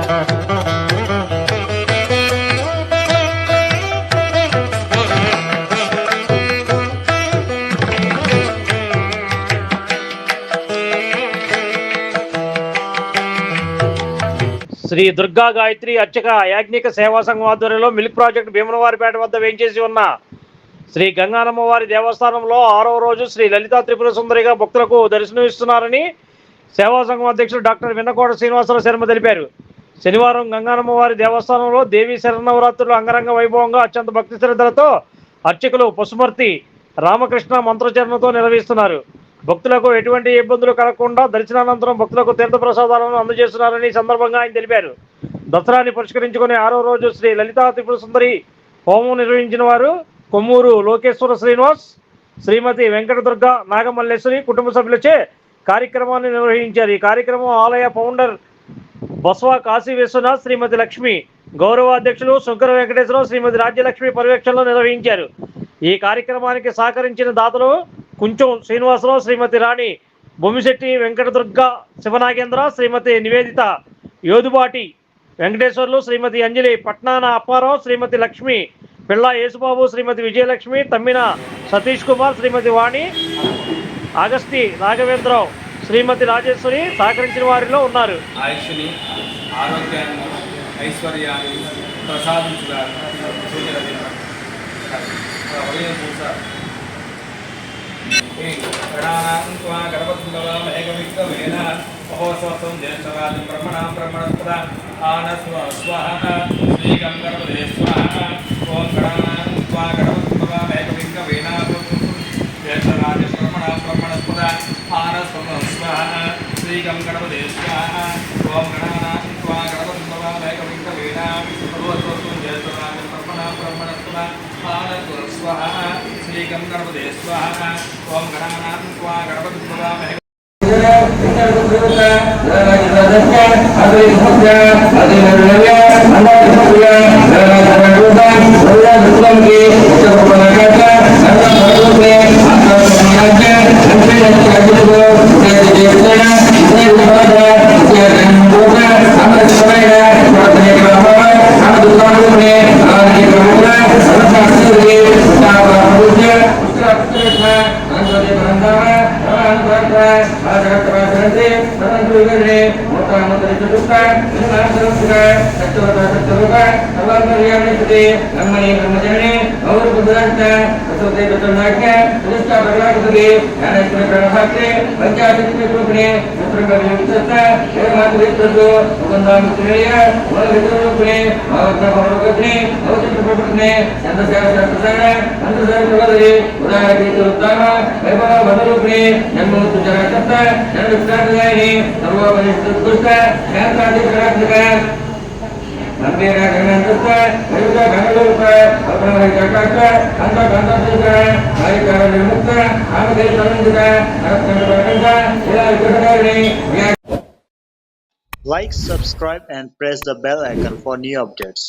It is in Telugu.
శ్రీ దుర్గా గాయత్రి అర్చక యాజ్ఞిక సేవా సంఘం ఆధ్వర్యంలో మిల్క్ ప్రాజెక్టు భీమనవారిపేట వద్ద వేంచేసి ఉన్న శ్రీ గంగానమ్మవారి దేవస్థానంలో 6వ రోజు శ్రీ లలితా త్రిపుర సుందరిగా భక్తులకు దర్శనమిస్తున్నారని సేవా సంఘం అధ్యక్షుడు డాక్టర్ విన్నకోట శ్రీనివాసరావు శర్మ తెలిపారు. శనివారం గంగానమ్మవారి దేవస్థానంలో దేవీ శరన్నవరాత్రులు అంగరంగ వైభవంగా అత్యంత భక్తి శ్రద్ధలతో అర్చకులు పశుమర్తి రామకృష్ణ మంత్రోచ్చరణతో నిర్వహిస్తున్నారు. భక్తులకు ఎటువంటి ఇబ్బందులు కలగకుండా దర్శనానంతరం భక్తులకు తీర్థప్రసాదాలను అందజేస్తున్నారని సందర్భంగా ఆయన తెలిపారు. దసరాని పురస్కరించుకుని 6వ రోజు శ్రీ లలితా త్రిపుర సుందరి హోమం నిర్వహించిన వారు కొమ్మూరు లోకేశ్వర శ్రీనివాస్, శ్రీమతి వెంకటదుర్గ నాగమల్లేశ్వరి కుటుంబ సభ్యులచే కార్యక్రమాన్ని నిర్వహించారు. ఈ కార్యక్రమం ఆలయ ఫౌండర్ బస్వా కాశీ విశ్వనాథ్, శ్రీమతి లక్ష్మి, గౌరవ అధ్యక్షులు శంకర వెంకటేశ్వరరావు, శ్రీమతి రాజ్యలక్ష్మి పర్యవేక్షణలో నిర్వహించారు. ఈ కార్యక్రమానికి సహకరించిన దాతలు కుంచం శ్రీనివాసరావు, శ్రీమతి రాణి బొమ్మిశెట్టి, వెంకటదుర్గ శివనాగేంద్ర, శ్రీమతి నివేదిత యోధుబాటి వెంకటేశ్వర్లు, శ్రీమతి అంజలి పట్నాన అప్పారావు, శ్రీమతి లక్ష్మి పిళ్ళ యేసుబాబు, శ్రీమతి విజయలక్ష్మి, తమ్మిన సతీష్ కుమార్, శ్రీమతి వాణి అగస్తి రాఘవేంద్రరావు, శ్రీమతి రాజేశ్వరి సహకరించిన వారిలో ఉన్నారు. ఆయుష్ని, ఆరోగ్యాన్ని, ఐశ్వర్యాన్ని ప్రసాదించుగారు. మహోత్సవం జ్యేష్ఠరాజు బ్రహ్మణాం బ్రహ్మణస్పద ఆనస్వ స్వాహ శ్రీగం గణపదే స్వాహ ఓం గణానాం స్వా గణపతిపదా మేఘవింగ వీణాభం జ్యేష్ఠరాజు బ్రహ్మణాం బ్రహ్మణస్పద ఆనస్వ స్వాహ శ్రీగం గణపదే స్వాహ ఓం గణానాం స్వా గణపతిపదా మేఘవింగ వీణా మహోత్సవం జ్యేష్ఠరాజు బ్రహ్మణాం బ్రహ్మణస్పద ఆనస్వ స్వాహ శ్రీగం గణపదే స్వాహ ఓం గణానాం స్వా గణపతిపదా మేఘ Like, subscribe and press the bell icon for new updates.